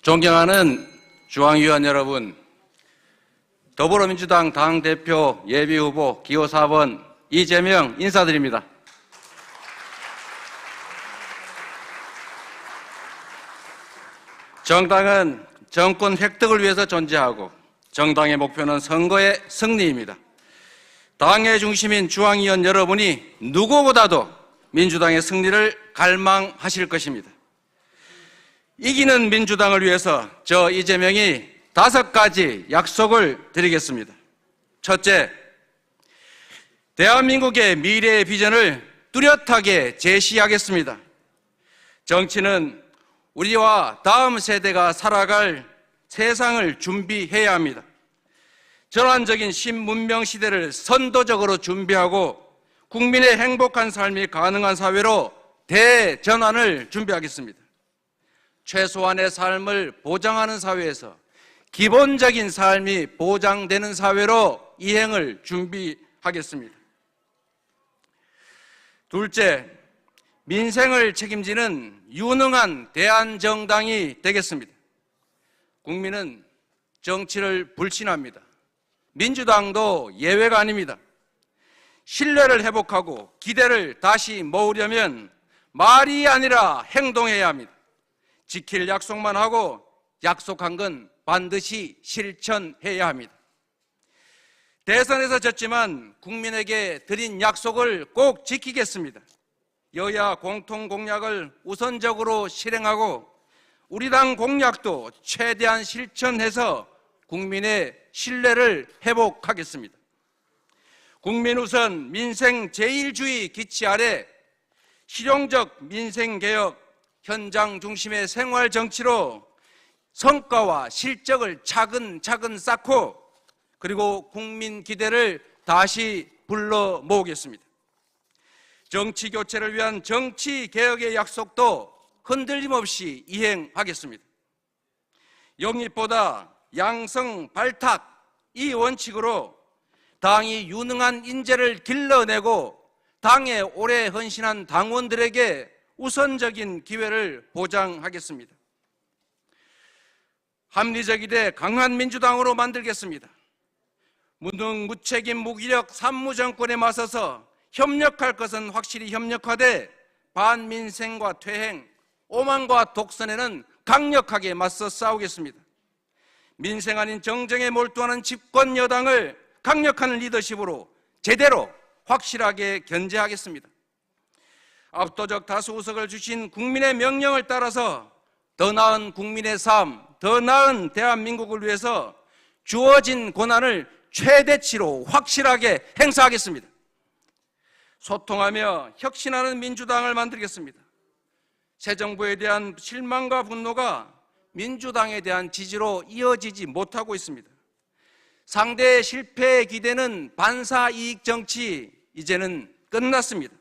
존경하는 중앙위원 여러분, 더불어민주당 당대표 예비후보 기호 4번 이재명 인사드립니다. 정당은 정권 획득을 위해서 존재하고 정당의 목표는 선거의 승리입니다. 당의 중심인 중앙위원 여러분이 누구보다도 민주당의 승리를 갈망하실 것입니다. 이기는 민주당을 위해서 저 이재명이 5가지 약속을 드리겠습니다. 첫째, 대한민국의 미래의 비전을 뚜렷하게 제시하겠습니다. 정치는 우리와 다음 세대가 살아갈 세상을 준비해야 합니다. 전환적인 신문명 시대를 선도적으로 준비하고 국민의 행복한 삶이 가능한 사회로 대전환을 준비하겠습니다. 최소한의 삶을 보장하는 사회에서 기본적인 삶이 보장되는 사회로 이행을 준비하겠습니다. 둘째, 민생을 책임지는 유능한 대안정당이 되겠습니다. 국민은 정치를 불신합니다. 민주당도 예외가 아닙니다. 신뢰를 회복하고 기대를 다시 모으려면 말이 아니라 행동해야 합니다. 지킬 약속만 하고 약속한 건 반드시 실천해야 합니다. 대선에서 졌지만 국민에게 드린 약속을 꼭 지키겠습니다. 여야 공통 공약을 우선적으로 실행하고 우리 당 공약도 최대한 실천해서 국민의 신뢰를 회복하겠습니다. 국민 우선 민생 제일주의 기치 아래 실용적 민생개혁, 현장 중심의 생활 정치로 성과와 실적을 차근차근 쌓고 그리고 국민 기대를 다시 불러 모으겠습니다. 정치 교체를 위한 정치 개혁의 약속도 흔들림 없이 이행하겠습니다. 영입보다 양성 발탁, 이 원칙으로 당이 유능한 인재를 길러내고 당에 오래 헌신한 당원들에게 우선적인 기회를 보장하겠습니다. 합리적이되 강한 민주당으로 만들겠습니다. 무능, 무책임, 무기력 산무정권에 맞서서 협력할 것은 확실히 협력하되 반민생과 퇴행, 오만과 독선에는 강력하게 맞서 싸우겠습니다. 민생 아닌 정쟁에 몰두하는 집권 여당을 강력한 리더십으로 제대로 확실하게 견제하겠습니다. 압도적 다수 의석을 주신 국민의 명령을 따라서 더 나은 국민의 삶, 더 나은 대한민국을 위해서 주어진 권한을 최대치로 확실하게 행사하겠습니다. 소통하며 혁신하는 민주당을 만들겠습니다. 새 정부에 대한 실망과 분노가 민주당에 대한 지지로 이어지지 못하고 있습니다. 상대의 실패의 기대는 반사이익 정치, 이제는 끝났습니다.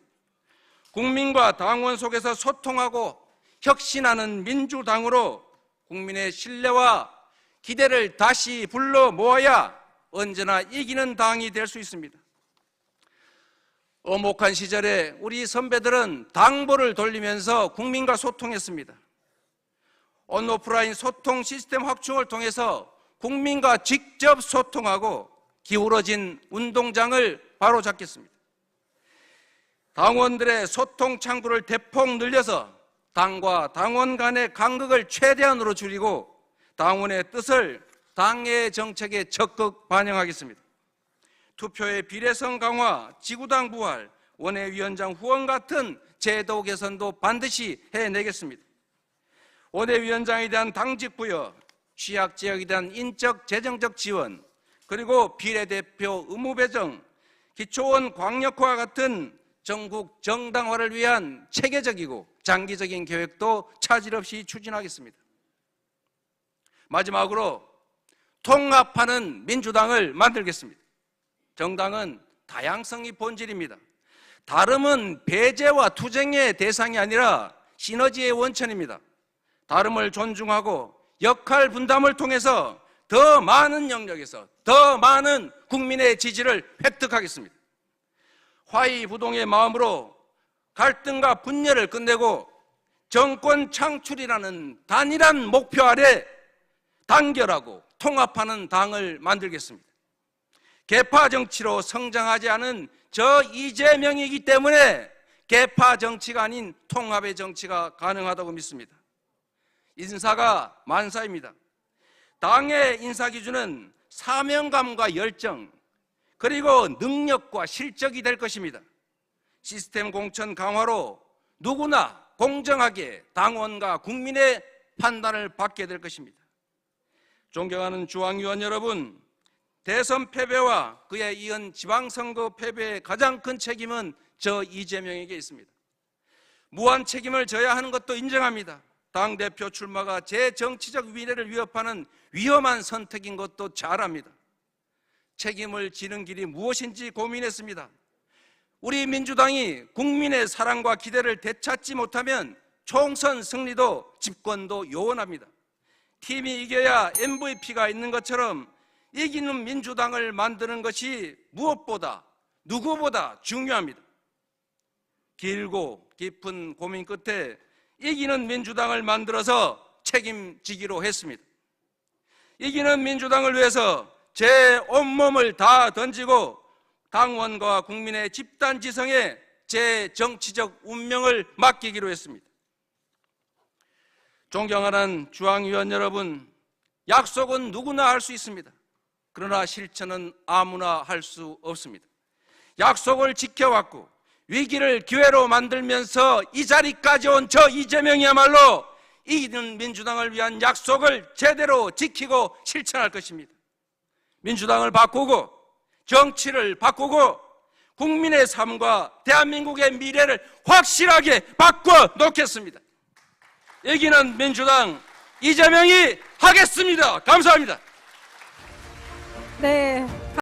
국민과 당원 속에서 소통하고 혁신하는 민주당으로 국민의 신뢰와 기대를 다시 불러 모아야 언제나 이기는 당이 될 수 있습니다. 엄혹한 시절에 우리 선배들은 당보를 돌리면서 국민과 소통했습니다. 온오프라인 소통 시스템 확충을 통해서 국민과 직접 소통하고 기울어진 운동장을 바로잡겠습니다. 당원들의 소통 창구를 대폭 늘려서 당과 당원 간의 간극을 최대한으로 줄이고 당원의 뜻을 당의 정책에 적극 반영하겠습니다. 투표의 비례성 강화, 지구당 부활, 원외위원장 후원 같은 제도 개선도 반드시 해내겠습니다. 원외위원장에 대한 당직 부여, 취약지역에 대한 인적, 재정적 지원, 그리고 비례대표 의무 배정, 기초원 광역화 같은 전국 정당화를 위한 체계적이고 장기적인 계획도 차질 없이 추진하겠습니다. 마지막으로 통합하는 민주당을 만들겠습니다. 정당은 다양성이 본질입니다. 다름은 배제와 투쟁의 대상이 아니라 시너지의 원천입니다. 다름을 존중하고 역할 분담을 통해서 더 많은 영역에서 더 많은 국민의 지지를 획득하겠습니다. 화의부동의 마음으로 갈등과 분열을 끝내고 정권 창출이라는 단일한 목표 아래 단결하고 통합하는 당을 만들겠습니다. 계파 정치로 성장하지 않은 저 이재명이기 때문에 계파 정치가 아닌 통합의 정치가 가능하다고 믿습니다. 인사가 만사입니다. 당의 인사 기준은 사명감과 열정, 그리고 능력과 실적이 될 것입니다. 시스템 공천 강화로 누구나 공정하게 당원과 국민의 판단을 받게 될 것입니다. 존경하는 중앙위원 여러분, 대선 패배와 그에 이은 지방선거 패배의 가장 큰 책임은 저 이재명에게 있습니다. 무한 책임을 져야 하는 것도 인정합니다. 당대표 출마가 제 정치적 위례를 위협하는 위험한 선택인 것도 잘 압니다. 책임을 지는 길이 무엇인지 고민했습니다. 우리 민주당이 국민의 사랑과 기대를 되찾지 못하면 총선 승리도 집권도 요원합니다. 팀이 이겨야 MVP가 있는 것처럼 이기는 민주당을 만드는 것이 무엇보다 누구보다 중요합니다. 길고 깊은 고민 끝에 이기는 민주당을 만들어서 책임지기로 했습니다. 이기는 민주당을 위해서 제 온몸을 다 던지고 당원과 국민의 집단 지성에 제 정치적 운명을 맡기기로 했습니다. 존경하는 중앙위원 여러분, 약속은 누구나 할 수 있습니다. 그러나 실천은 아무나 할 수 없습니다. 약속을 지켜왔고 위기를 기회로 만들면서 이 자리까지 온 저 이재명이야말로 이기는 민주당을 위한 약속을 제대로 지키고 실천할 것입니다. 민주당을 바꾸고 정치를 바꾸고 국민의 삶과 대한민국의 미래를 확실하게 바꿔놓겠습니다. 이기는 민주당 이재명이 하겠습니다. 감사합니다. 네.